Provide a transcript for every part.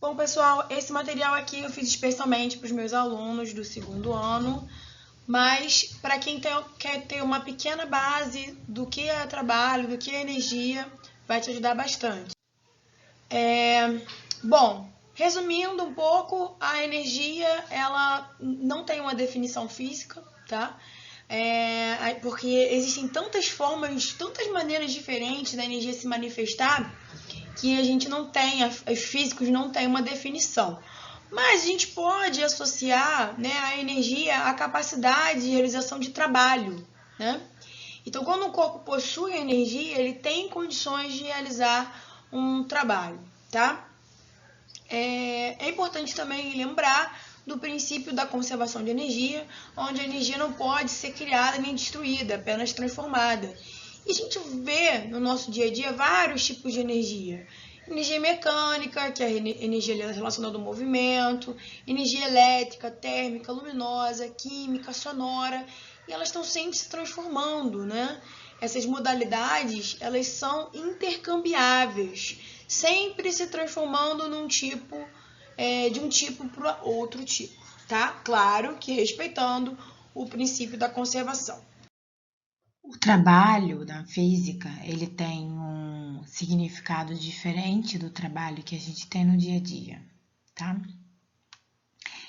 Bom, pessoal, esse material aqui eu fiz especialmente para os meus alunos do segundo ano, mas para quem quer ter uma pequena base do que é trabalho, do que é energia, vai te ajudar bastante. Bom, resumindo um pouco, a energia ela não tem uma definição física, tá? Porque existem tantas formas, tantas maneiras diferentes da energia se manifestar que a gente não tem, os físicos não têm uma definição. Mas a gente pode associar, né, a energia à capacidade de realização de trabalho, né? Então, quando o corpo possui energia, ele tem condições de realizar um trabalho, tá? É importante também lembrar do princípio da conservação de energia, onde a energia não pode ser criada nem destruída, apenas transformada. E a gente vê no nosso dia a dia vários tipos de energia. Energia mecânica, que é a energia relacionada ao movimento, energia elétrica, térmica, luminosa, química, sonora, e elas estão sempre se transformando, né? Essas modalidades, elas são intercambiáveis, sempre se transformando num tipo, de um tipo para outro tipo, tá? Claro que respeitando o princípio da conservação. O trabalho da física, ele tem um significado diferente do trabalho que a gente tem no dia a dia, tá?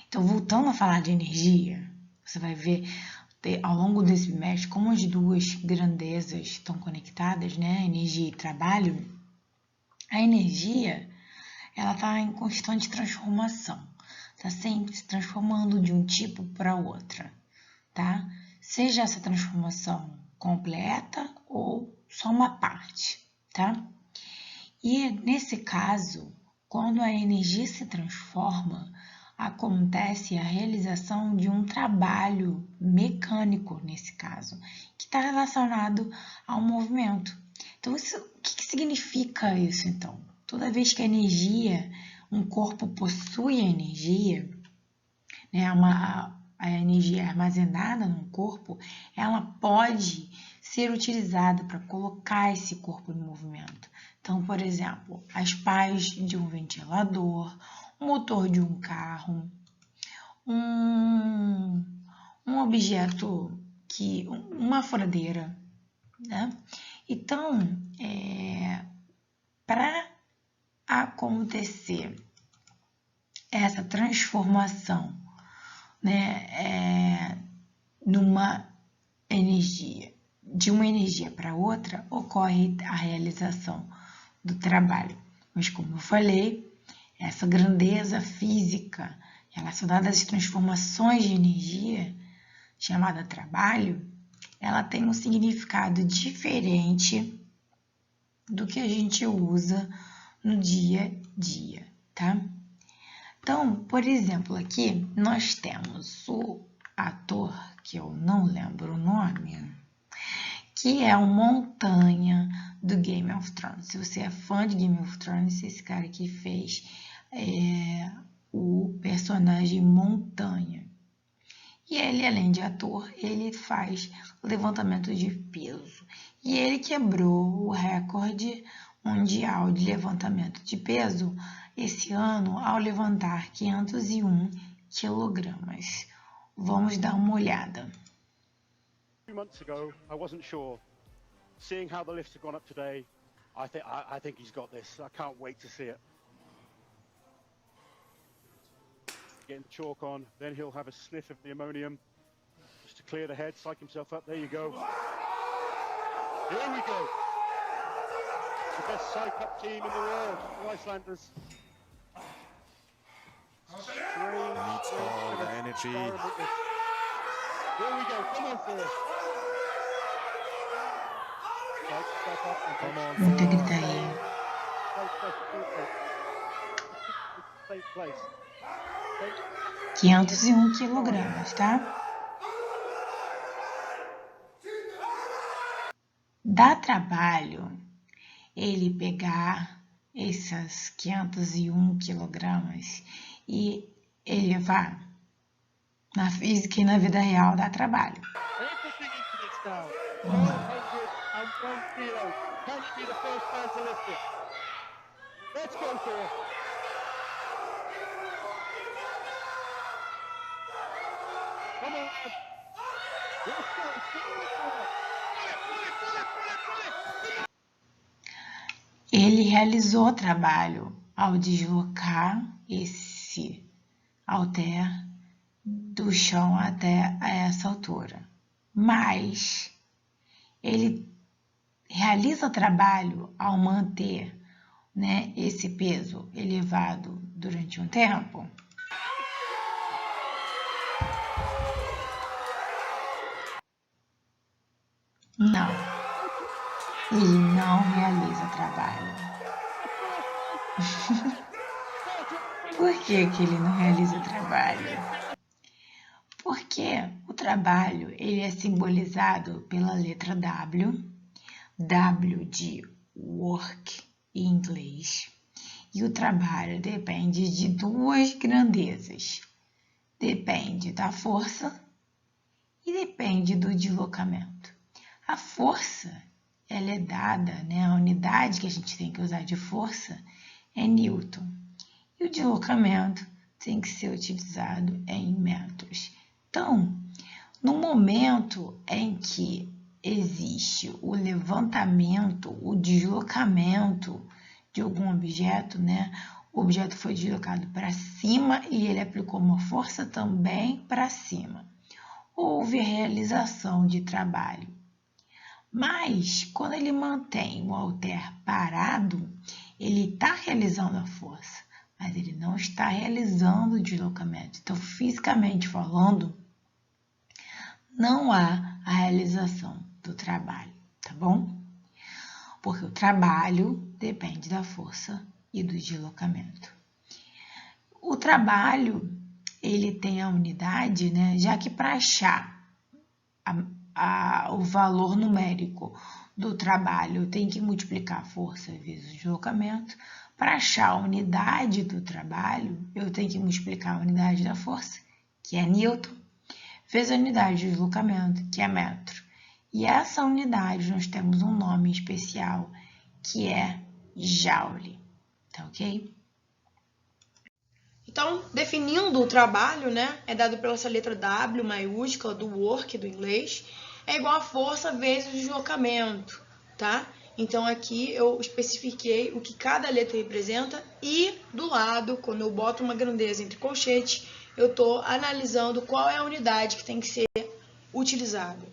Então, voltando a falar de energia, você vai ver ao longo desse bimestre como as duas grandezas estão conectadas, né? Energia e trabalho. A energia, ela está em constante transformação, está sempre se transformando de um tipo para outra, tá? Seja essa transformação completa ou só uma parte, tá? E nesse caso, quando a energia se transforma, acontece a realização de um trabalho mecânico, nesse caso, que está relacionado ao movimento. Então, o que significa isso, então? Toda vez que a energia, um corpo possui energia, né, a energia armazenada no corpo, ela pode ser utilizada para colocar esse corpo em movimento. Então, por exemplo, as pás de um ventilador, o motor de um carro, um objeto uma furadeira, né? Então, para acontecer essa transformação, né, numa energia, de uma energia para outra, ocorre a realização do trabalho. Mas, como eu falei, essa grandeza física relacionada às transformações de energia, chamada trabalho, ela tem um significado diferente do que a gente usa no dia a dia, tá? Então, por exemplo, aqui nós temos o ator, que eu não lembro o nome, que é o Montanha do Game of Thrones. Se você é fã de Game of Thrones, esse cara que fez o personagem Montanha. E ele, além de ator, ele faz levantamento de peso. E ele quebrou o recorde mundial de levantamento de peso esse ano ao levantar 501 quilogramas. Vamos dar uma olhada. 2 months ago, I wasn't sure. Seeing how the lifts have gone up today, I think he's got this. I can't wait to see it. Getting the chalk on, then he'll have a sniff of the ammonium just to clear the head, psych himself up. There you go. Here we go. The best psych-up team in the world, the Icelanders. Needs all the energy. Here we go, come on, Phil. Come on, Muita Thor. gritaria. Safe place. 501 quilogramas, tá? Dá trabalho ele pegar esses 501 quilogramas e elevar. Na física e na vida real dá trabalho. Vamos lá. 101 kilos. Can you be the first man to lift it? Let's go, Thor. Ele realizou o trabalho ao deslocar esse halter do chão até a essa altura, mas ele realiza o trabalho ao manter, né, esse peso elevado durante um tempo? Não, ele não realiza trabalho. Por que que ele não realiza trabalho? Porque o trabalho ele é simbolizado pela letra W, W de work em inglês, e o trabalho depende de duas grandezas. Depende da força e depende do deslocamento. A força, ela é dada, né? A unidade que a gente tem que usar de força é Newton. E o deslocamento tem que ser utilizado em metros. Então, no momento em que existe o levantamento, o deslocamento de algum objeto, né? O objeto foi deslocado para cima e ele aplicou uma força também para cima. Houve a realização de trabalho. Mas, quando ele mantém o halter parado, ele está realizando a força, mas ele não está realizando o deslocamento. Então, fisicamente falando, não há a realização do trabalho, tá bom? Porque o trabalho depende da força e do deslocamento. O trabalho, ele tem a unidade, né? Já que para achar o valor numérico do trabalho, eu tenho que multiplicar a força vezes o deslocamento. Para achar a unidade do trabalho, eu tenho que multiplicar a unidade da força, que é Newton, vezes a unidade de deslocamento, que é metro. E essa unidade nós temos um nome especial, que é Joule, tá ok? Então, definindo o trabalho, né, é dado pela essa letra W maiúscula do work do inglês, é igual a força vezes o deslocamento, tá? Então, aqui eu especifiquei o que cada letra representa e do lado, quando eu boto uma grandeza entre colchetes, eu estou analisando qual é a unidade que tem que ser utilizada.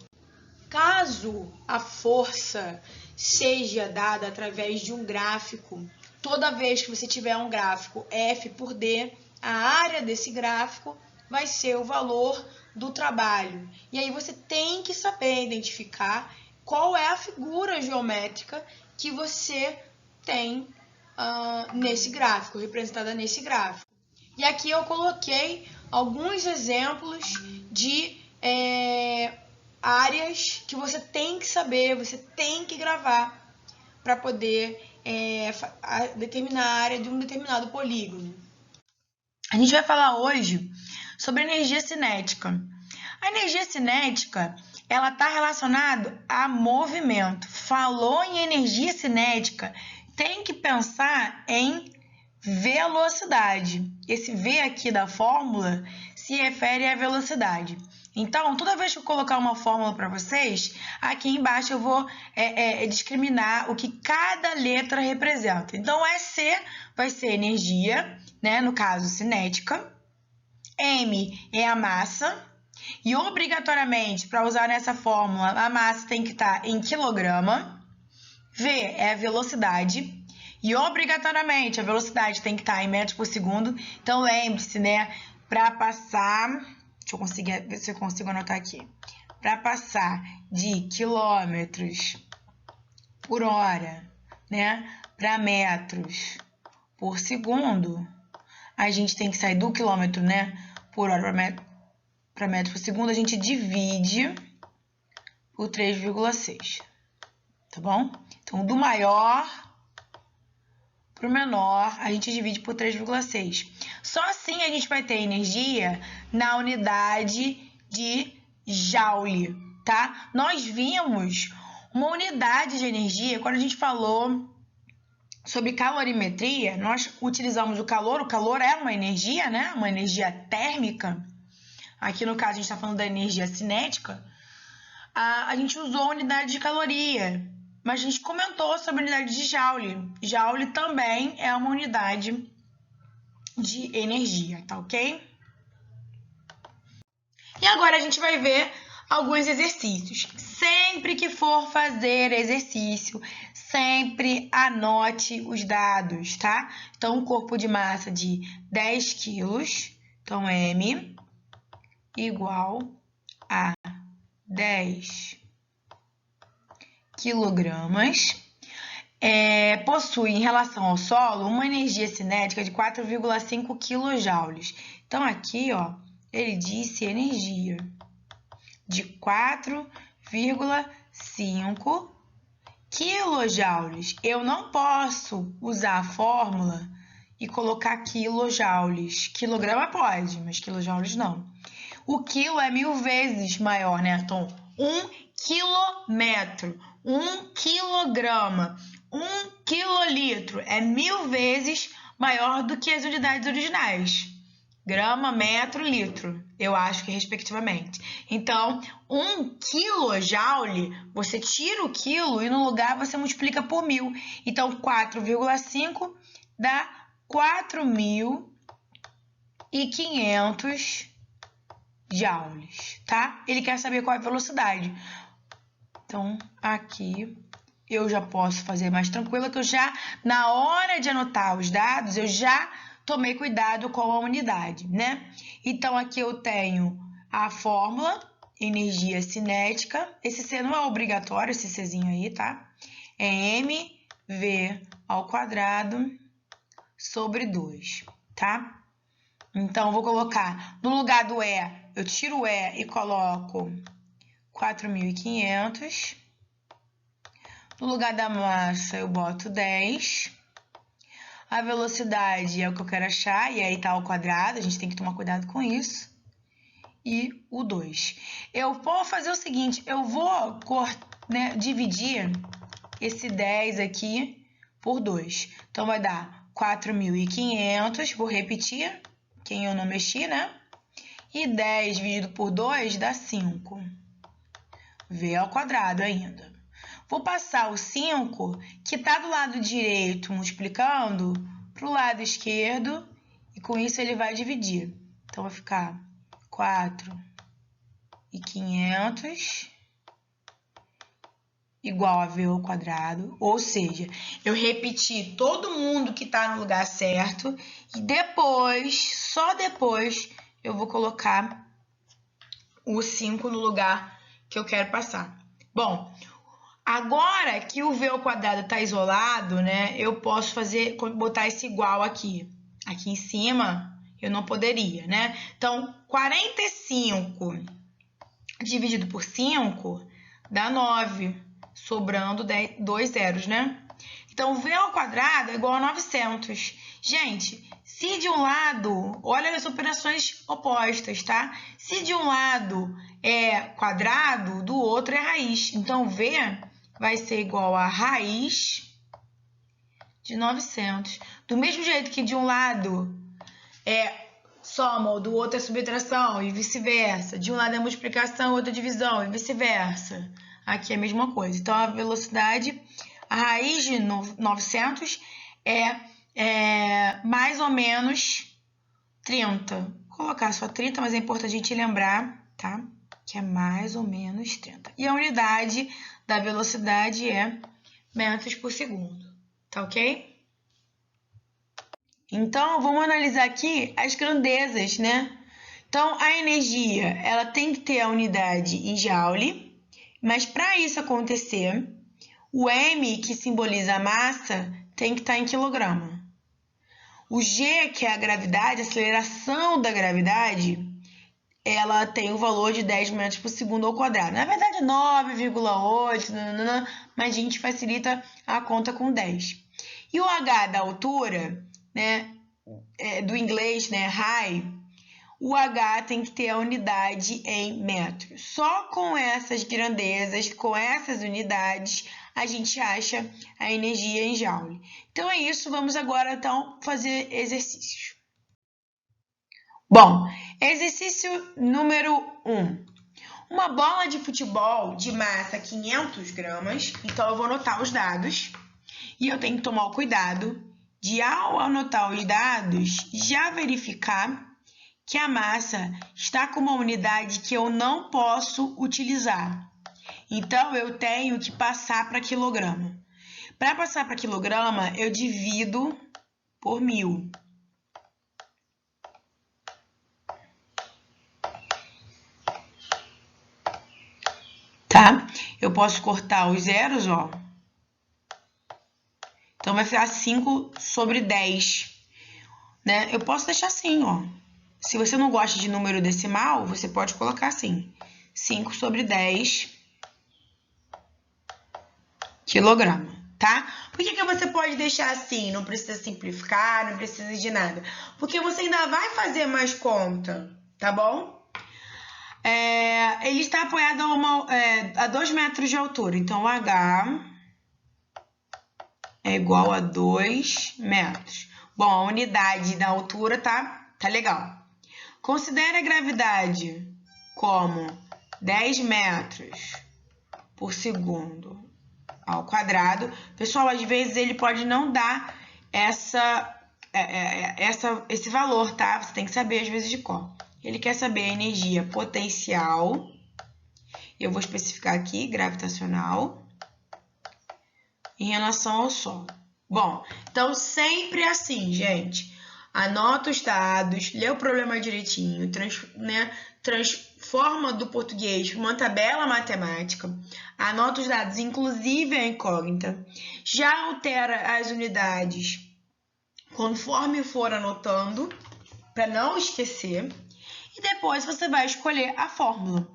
Caso a força seja dada através de um gráfico, toda vez que você tiver um gráfico F por D, a área desse gráfico vai ser o valor do trabalho. E aí você tem que saber identificar qual é a figura geométrica que você tem nesse gráfico, representada nesse gráfico. E aqui eu coloquei alguns exemplos de áreas que você tem que saber, você tem que gravar para poder determinar a área de um determinado polígono. A gente vai falar hoje sobre energia cinética. A energia cinética, ela está relacionada a movimento. Falou em energia cinética, tem que pensar em velocidade. Esse V aqui da fórmula se refere à velocidade. Então, toda vez que eu colocar uma fórmula para vocês, aqui embaixo eu vou discriminar o que cada letra representa. Então, EC vai ser energia, né? No caso, cinética. M é a massa. E, obrigatoriamente, para usar nessa fórmula, a massa tem que estar em quilograma. V é a velocidade. E, obrigatoriamente, a velocidade tem que estar em metros por segundo. Então, lembre-se, né? Para passar... Deixa eu conseguir ver se eu consigo anotar aqui. Para passar de quilômetros por hora, né, para metros por segundo, a gente tem que sair do quilômetro, né, por hora para metro por segundo, a gente divide por 3,6, tá bom? Então, do maior para o menor, a gente divide por 3,6. Só assim a gente vai ter energia na unidade de Joule, tá? Nós vimos uma unidade de energia, quando a gente falou sobre calorimetria, nós utilizamos o calor é uma energia, né? Uma energia térmica. aqui no caso a gente está falando da energia cinética, a gente usou a unidade de caloria, mas a gente comentou sobre a unidade de Joule. Joule também é uma unidade de energia, tá ok? E agora a gente vai ver alguns exercícios. Sempre que for fazer exercício, sempre anote os dados, tá? Então, um corpo de massa de 10 quilos, então M igual a 10 quilogramas, possui em relação ao solo uma energia cinética de 4,5 quilojoules. Então, aqui, ó, ele disse energia de 4,5 quilojoules. Eu não posso usar a fórmula e colocar quilojoules. Quilograma pode, mas quilojoules não. O quilo é 1000 vezes maior, né? Então, 1 quilômetro, 1 quilograma, 1 quilolitro é 1000 vezes maior do que as unidades originais. Grama, metro, litro, eu acho que respectivamente. Então, 1 quilojoule, você tira o quilo e no lugar você multiplica por 1000. Então, 4,5 dá 4.500 joules, tá? Ele quer saber qual é a velocidade. Então, aqui eu já posso fazer mais tranquila, que eu já, na hora de anotar os dados, eu já tomei cuidado com a unidade, né? Então, aqui eu tenho a fórmula, energia cinética. Esse C não é obrigatório, esse Czinho aí, tá? É mv ao quadrado sobre 2, tá? Então, eu vou colocar, no lugar do E, eu tiro o E e coloco 4.500. No lugar da massa, eu boto 10. A velocidade é o que eu quero achar, e aí tá ao quadrado, a gente tem que tomar cuidado com isso. E o 2. Eu vou fazer o seguinte, eu vou dividir esse 10 aqui por 2. Então, vai dar 4.500, vou repetir, quem eu não mexi, né? E 10 dividido por 2 dá 5. V ao quadrado ainda. Vou passar o 5, que está do lado direito, multiplicando, para o lado esquerdo, e com isso ele vai dividir. Então, vai ficar 4.500 igual a V ao quadrado. Ou seja, eu repeti todo mundo que está no lugar certo, e depois, só depois, eu vou colocar o 5 no lugar que eu quero passar. Bom, agora que o V ao quadrado está isolado, né, eu posso botar esse igual aqui. Aqui em cima, eu não poderia, né? Então, 45 dividido por 5 dá 9, sobrando 2 zeros, né? Então, V ao quadrado é igual a 900. Gente, se de um lado, olha as operações opostas, tá? Se de um lado é quadrado, do outro é raiz. Então, V vai ser igual a raiz de 900. Do mesmo jeito que de um lado é soma, do outro é subtração e vice-versa. De um lado é multiplicação, outro é divisão e vice-versa. Aqui é a mesma coisa. Então, a velocidade, a raiz de 900 é mais ou menos 30. Vou colocar só 30, mas é importante a gente lembrar, tá? Que é mais ou menos 30. E a unidade da velocidade é metros por segundo, tá ok? Então, vamos analisar aqui as grandezas, né? Então, a energia, ela tem que ter a unidade em joule, mas para isso acontecer, o M, que simboliza a massa, tem que estar em quilograma. O G, que é a gravidade, a aceleração da gravidade, ela tem o valor de 10 metros por segundo ao quadrado. Na verdade, 9,8, mas a gente facilita a conta com 10. E o H da altura, né, do inglês, né, high, o H tem que ter a unidade em metros. Só com essas grandezas, com essas unidades, a gente acha a energia em joule. Então é isso, vamos agora então fazer exercícios. Bom, Exercício número 1. Uma bola de futebol de massa 500 gramas. Então, eu vou anotar os dados. E eu tenho que tomar o cuidado de, ao anotar os dados, já verificar que a massa está com uma unidade que eu não posso utilizar. Então, eu tenho que passar para quilograma. Para passar para quilograma, eu divido por 1000. Tá? Eu posso cortar os zeros, ó. Então, vai ficar 5 sobre 10. Né? Eu posso deixar assim, ó. Se você não gosta de número decimal, você pode colocar assim. 5 sobre 10 quilograma, tá? Por que você pode deixar assim? Não precisa simplificar, não precisa de nada. Porque você ainda vai fazer mais conta, tá bom? Ele está apoiado a 2 metros de altura. Então, H é igual a 2 metros. Bom, a unidade da altura tá legal. Considere a gravidade como 10 metros por segundo ao quadrado. Pessoal, às vezes ele pode não dar esse valor, tá? Você tem que saber às vezes de cor. Ele quer saber a energia potencial. Eu vou especificar aqui, gravitacional, em relação ao Sol. Bom, então sempre assim, gente. Anota os dados, lê o problema direitinho, transforma do português para uma tabela matemática, anota os dados, inclusive a incógnita, já altera as unidades conforme for anotando, para não esquecer, e depois você vai escolher a fórmula.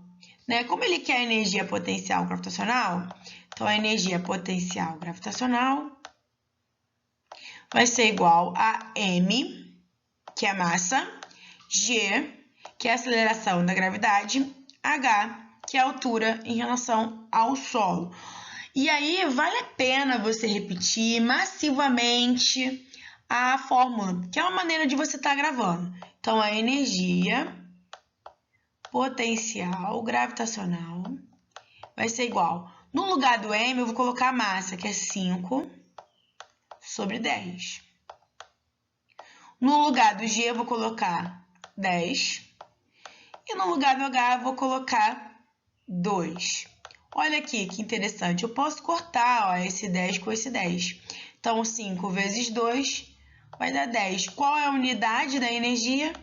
Né? Como ele quer energia potencial gravitacional, então a energia potencial gravitacional vai ser igual a m, que é a massa, g, que é a aceleração da gravidade, h, que é a altura em relação ao solo. E aí, vale a pena você repetir massivamente a fórmula, que é uma maneira de você estar gravando. Então, a energia potencial gravitacional vai ser igual. No lugar do m, eu vou colocar a massa, que é 5 sobre 10. No lugar do G, eu vou colocar 10. E no lugar do H, eu vou colocar 2. Olha aqui, que interessante. Eu posso cortar, ó, esse 10 com esse 10. Então, 5 vezes 2 vai dar 10. Qual é a unidade da energia?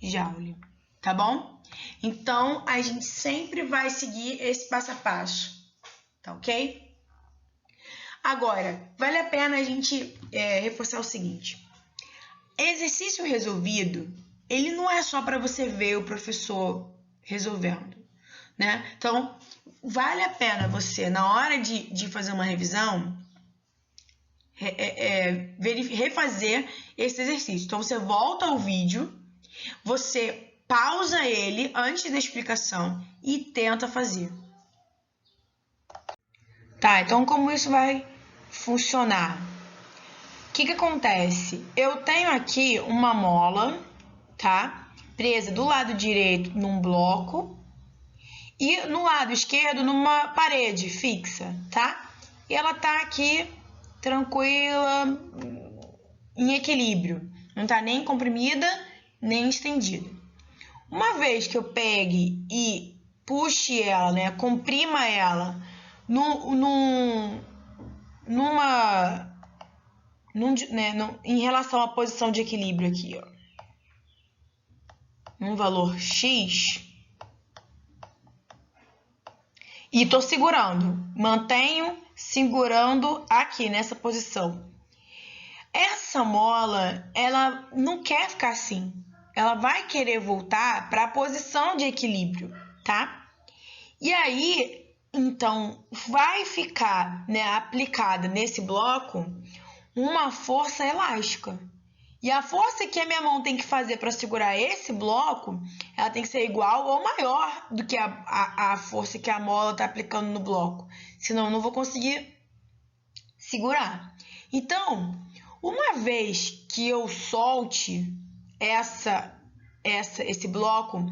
Joule. Tá bom? Então, a gente sempre vai seguir esse passo a passo. Tá ok? Agora, vale a pena a gente reforçar o seguinte. Exercício resolvido, ele não é só para você ver o professor resolvendo, né? Então, vale a pena você, na hora de fazer uma revisão, refazer esse exercício. Então, você volta ao vídeo, você pausa ele antes da explicação e tenta fazer. Tá, então como isso vai funcionar? O que acontece? Eu tenho aqui uma mola, tá? Presa do lado direito num bloco e no lado esquerdo numa parede fixa, tá? E ela tá aqui tranquila, em equilíbrio. Não tá nem comprimida, nem estendida. Uma vez que eu pegue e puxe ela, né? Comprima ela em relação à posição de equilíbrio aqui, ó, um valor X, e tô segurando, mantenho segurando aqui nessa posição. Essa mola, ela não quer ficar assim, ela vai querer voltar para a posição de equilíbrio, tá? E aí, então, vai ficar, né, aplicada nesse bloco uma força elástica. E a força que a minha mão tem que fazer para segurar esse bloco, ela tem que ser igual ou maior do que a força que a mola está aplicando no bloco. Senão eu não vou conseguir segurar. Então, uma vez que eu solte essa esse bloco,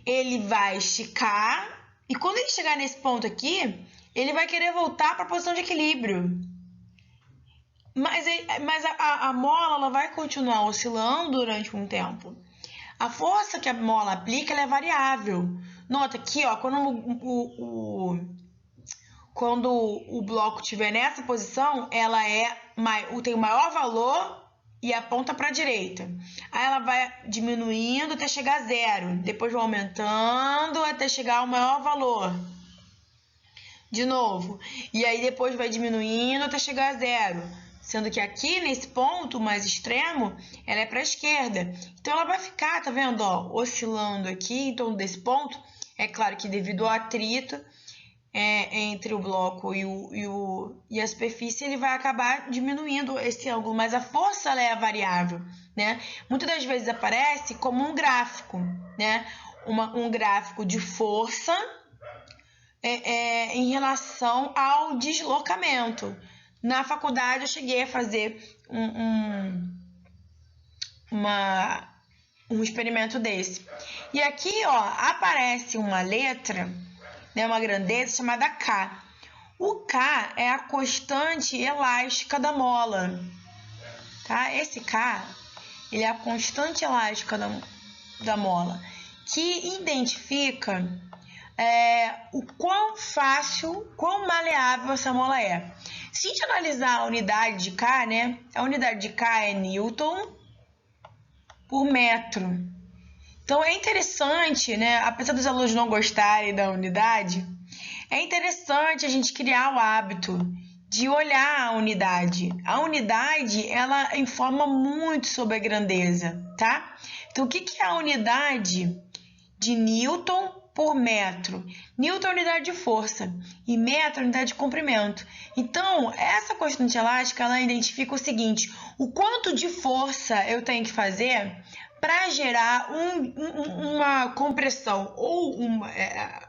ele vai esticar, e quando ele chegar nesse ponto aqui, ele vai querer voltar para a posição de equilíbrio. Mas a mola ela vai continuar oscilando durante um tempo. A força que a mola aplica ela é variável. Nota aqui, ó, quando o bloco estiver nessa posição, ela tem o maior valor e aponta para a direita. Aí ela vai diminuindo até chegar a 0. Depois vai aumentando até chegar ao maior valor. De novo. E aí depois vai diminuindo até chegar a 0. Sendo que aqui, nesse ponto mais extremo, ela é para a esquerda. Então, ela vai ficar, tá vendo, ó, oscilando aqui em torno desse ponto. É claro que devido ao atrito entre o bloco e a superfície, ele vai acabar diminuindo esse ângulo. Mas a força ela é variável, né? Muitas das vezes aparece como um gráfico, né? Um gráfico de força em relação ao deslocamento. Na faculdade eu cheguei a fazer um experimento desse. E aqui, ó, aparece uma letra, né, uma grandeza chamada K. O K é a constante elástica da mola, tá? Esse K, ele é a constante elástica da mola, que identifica o quão fácil, quão maleável essa mola é. Se a gente analisar a unidade de K, né? A unidade de K é Newton por metro. Então, é interessante, né? Apesar dos alunos não gostarem da unidade, é interessante a gente criar o hábito de olhar a unidade. A unidade, ela informa muito sobre a grandeza, tá? Então, o que é a unidade de Newton por metro? Newton é a unidade de força e metro é a unidade de comprimento. Então, essa constante elástica, ela identifica o seguinte: o quanto de força eu tenho que fazer para gerar uma compressão ou uma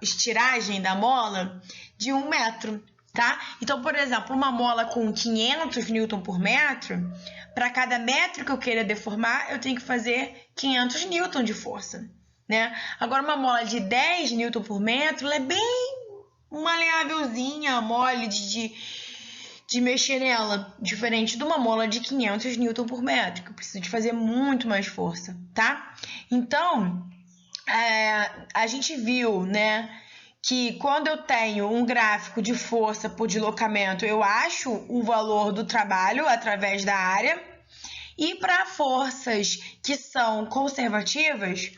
estiragem da mola de 1 metro, tá? Então, por exemplo, uma mola com 500 Newton por metro, para cada metro que eu queira deformar, eu tenho que fazer 500 Newton de força, né? Agora, uma mola de 10 Newton por metro, ela é bem maleávelzinha, mole de mexer nela, diferente de uma mola de 500 Newton por metro, que eu preciso de fazer muito mais força, tá? Então, a gente viu, né, que quando eu tenho um gráfico de força por deslocamento, eu acho o valor do trabalho através da área, e para forças que são conservativas,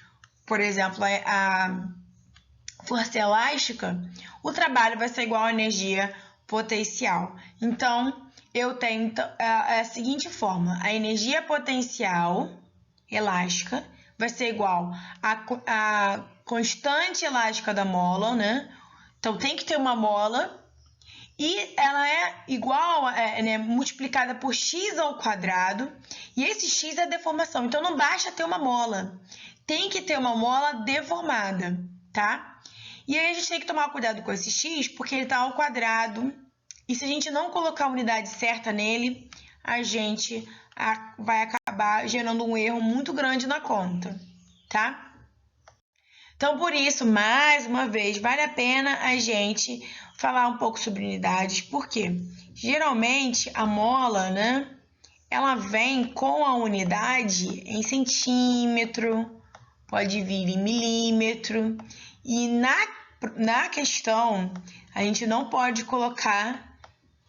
por exemplo, a força elástica, o trabalho vai ser igual à energia potencial. Então, eu tenho a seguinte fórmula: a energia potencial elástica vai ser igual à constante elástica da mola, né? Então, tem que ter uma mola e ela é igual, né, multiplicada por x ao quadrado, e esse x é a deformação. Então, não basta ter uma mola, tem que ter uma mola deformada, tá? E aí a gente tem que tomar cuidado com esse x, porque ele está ao quadrado, e se a gente não colocar a unidade certa nele, a gente vai acabar gerando um erro muito grande na conta, tá? Então, por isso, mais uma vez, vale a pena a gente falar um pouco sobre unidades, porque geralmente a mola, né, ela vem com a unidade em centímetro, pode vir em milímetro, e na questão a gente não pode colocar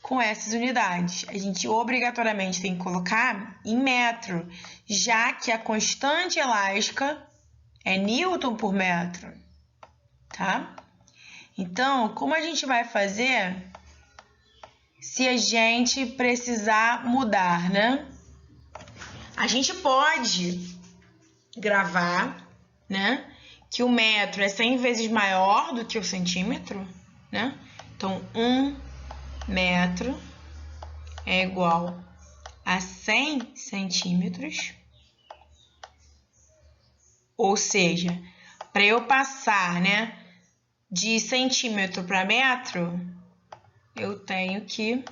com essas unidades. A gente obrigatoriamente tem que colocar em metro, já que a constante elástica é Newton por metro, tá? Então, como a gente vai fazer se a gente precisar mudar, né? A gente pode gravar, né, que o metro é 100 vezes maior do que o centímetro, né? Então, 1 metro é igual a 100 centímetros. Ou seja, para eu passar, né, de centímetro para metro, eu tenho que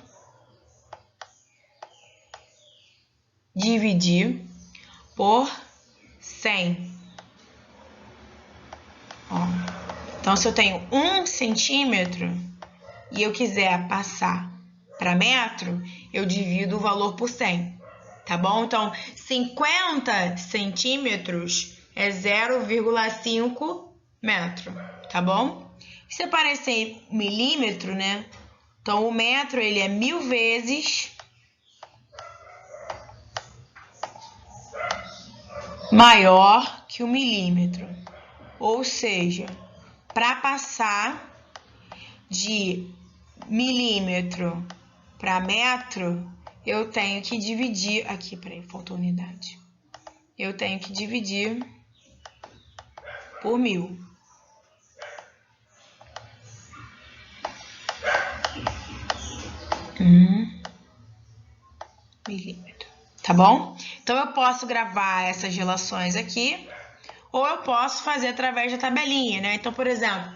dividir por 100. Ó. Então, se eu tenho 1 centímetro e eu quiser passar para metro, eu divido o valor por 100, tá bom? Então, 50 centímetros é 0,5 metro, tá bom? Se aparecer milímetro, né? Então, o metro, ele é 1000 vezes maior que o milímetro. Ou seja, para passar de milímetro para metro, eu tenho que dividir... Aqui, peraí, faltou unidade. Eu tenho que dividir por 1000. Milímetro. Tá bom? Então, eu posso gravar essas relações aqui, ou eu posso fazer através da tabelinha, né? Então, por exemplo,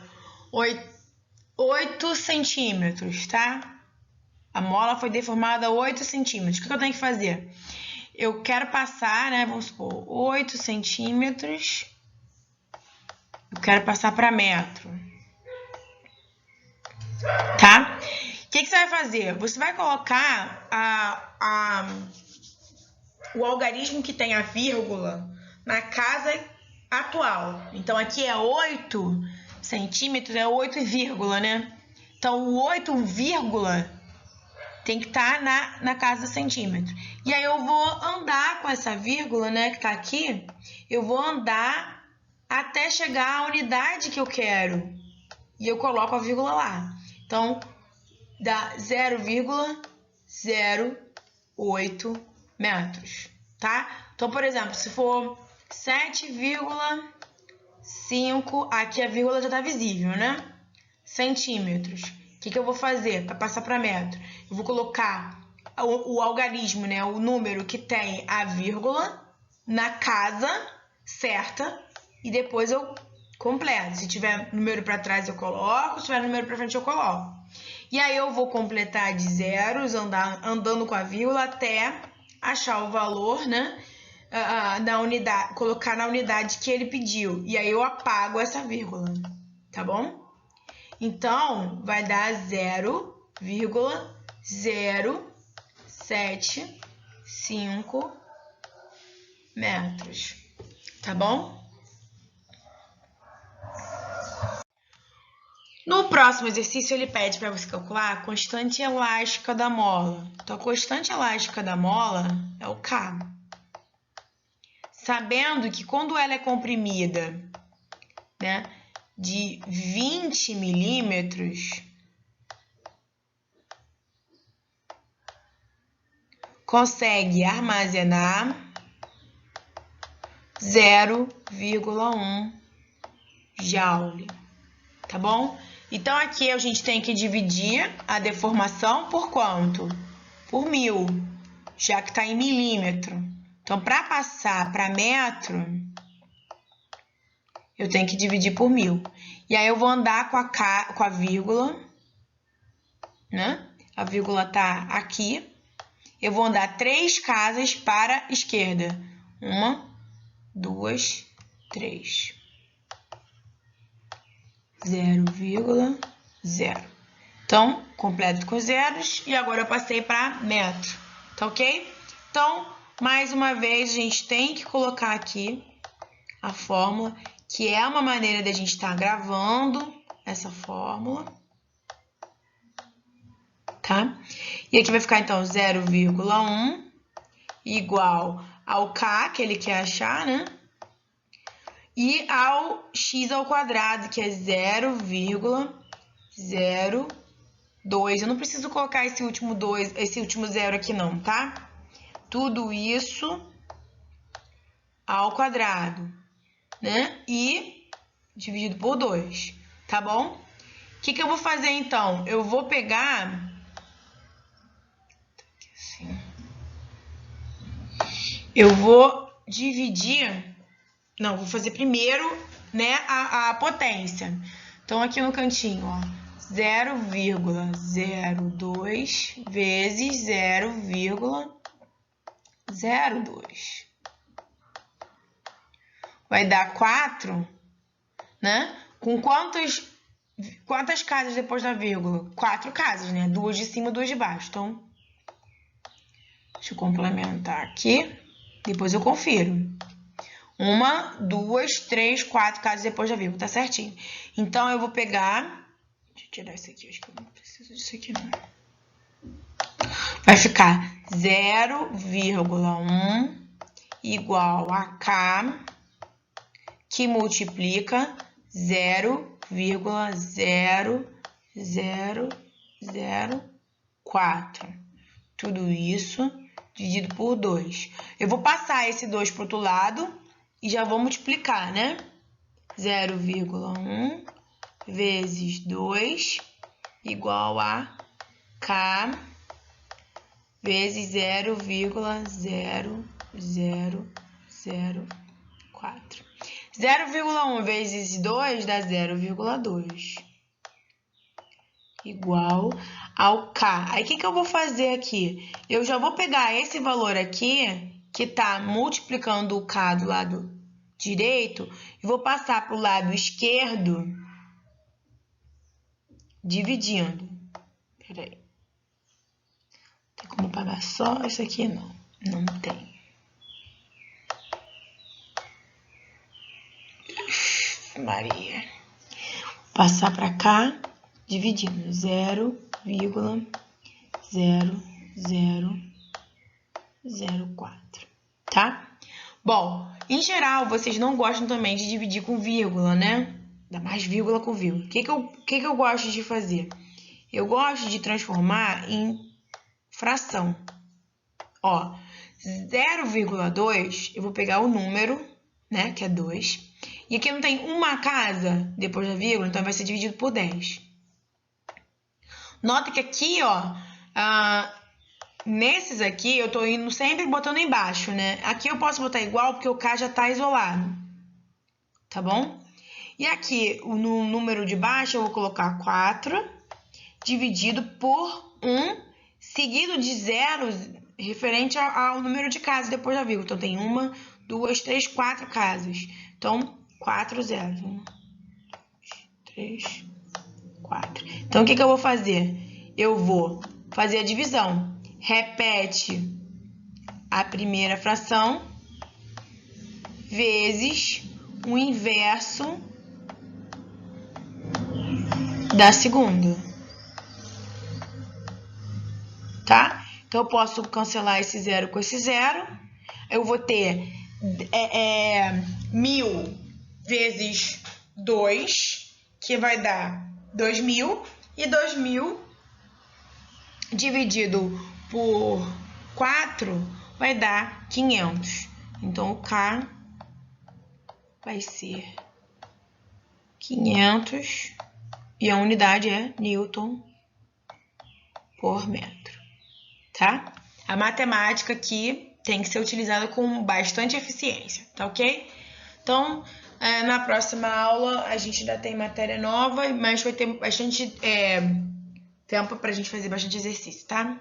8 centímetros, tá? A mola foi deformada 8 centímetros. O que eu tenho que fazer? Eu quero passar, né? Vamos supor, 8 centímetros. Eu quero passar para metro. Tá? O que você vai fazer? Você vai colocar o algarismo que tem a vírgula na casa atual. Então, aqui é 8 centímetros, é 8 vírgula, né? Então, o 8 vírgula tem que estar na casa centímetro. E aí, eu vou andar com essa vírgula, né, que tá aqui. Eu vou andar até chegar à unidade que eu quero. E eu coloco a vírgula lá. Então, dá 0,08 metros, tá? Então, por exemplo, se for 7,5, aqui a vírgula já tá visível, né? Centímetros. O que eu vou fazer para passar para metro? Eu vou colocar o algarismo, né? O número que tem a vírgula na casa certa e depois eu completo. Se tiver número para trás eu coloco, se tiver número para frente eu coloco. E aí eu vou completar de zeros, andando com a vírgula até achar o valor, né? Na unidade, colocar na unidade que ele pediu. E aí eu apago essa vírgula, tá bom? Então, vai dar 0,075 metros, tá bom? No próximo exercício, ele pede para você calcular a constante elástica da mola. Então, a constante elástica da mola é o K. Sabendo que quando ela é comprimida, né, de 20 milímetros, consegue armazenar 0,1 joule, tá bom? Então, aqui a gente tem que dividir a deformação por quanto? Por 1000, já que está em milímetro. Então, para passar para metro, eu tenho que dividir por 1000. E aí, eu vou andar com a vírgula, né? A vírgula tá aqui. Eu vou andar 3 casas para a esquerda. 1, 2, 3. 0,0. Então, completo com zeros. E agora eu passei para metro. Tá ok? Então, mais uma vez, a gente tem que colocar aqui a fórmula, que é uma maneira de a gente estar gravando essa fórmula. Tá? E aqui vai ficar, então, 0,1 igual ao K, que ele quer achar, né? E ao x ao quadrado, que é 0,02. Eu não preciso colocar esse último 0 aqui não, tá? Tudo isso ao quadrado, né? E dividido por 2, tá bom? O que eu vou fazer, então? Eu vou pegar... Eu vou dividir... Não, vou fazer primeiro, né, a potência. Então, aqui no cantinho, ó, 0,02 vezes 0,02. Vai dar 4, né? com quantas casas depois da vírgula? 4 casas, né? 2 de cima, 2 de baixo. Então, deixa eu complementar aqui. Depois eu confiro. 1, 2, 3, 4 casas depois da vírgula, tá certinho? Então, eu vou pegar... Deixa eu tirar isso aqui, acho que eu não preciso disso aqui, não. Vai ficar 0,1 igual a K, que multiplica 0,0004. Tudo isso dividido por 2. Eu vou passar esse 2 para o outro lado e já vou multiplicar, né? 0,1 vezes 2 igual a K vezes 0,0004. 0,1 vezes 2 dá 0,2. Igual ao K. Aí, o que eu vou fazer aqui? Eu já vou pegar esse valor aqui, que está multiplicando o K do lado direito, e vou passar para o lado esquerdo, dividindo. Peraí. Tem como pagar só isso aqui? Não. Não tem. Maria. Passar para cá, dividindo 0,0004, tá? Bom, em geral, vocês não gostam também de dividir com vírgula, né? Ainda mais vírgula com vírgula. O que eu gosto de fazer? Eu gosto de transformar em fração. Ó, 0,2, eu vou pegar o número, né, que é 2. E aqui não tem uma casa depois da vírgula, então vai ser dividido por 10. Nota que aqui, ó, nesses aqui eu tô indo sempre botando embaixo, né? Aqui eu posso botar igual porque o K já tá isolado, tá bom? E aqui, no número de baixo, eu vou colocar 4 dividido por 1, seguido de zeros referente ao número de casas depois da vírgula. Então, tem 1, 2, 3, 4 casas. Então, 4 zeros. 1, 2, 3, 4. Então, o que eu vou fazer? Eu vou fazer a divisão. Repete a primeira fração vezes o inverso da segunda. Tá? Então, eu posso cancelar esse zero com esse zero. Eu vou ter 1.000 vezes 2, que vai dar 2.000. E 2.000 dividido por 4 vai dar 500. Então, o K vai ser 500 e a unidade é Newton por metro, tá? A matemática aqui tem que ser utilizada com bastante eficiência, tá ok? Então, na próxima aula a gente ainda tem matéria nova, mas vai ter bastante tempo pra gente fazer bastante exercício, tá?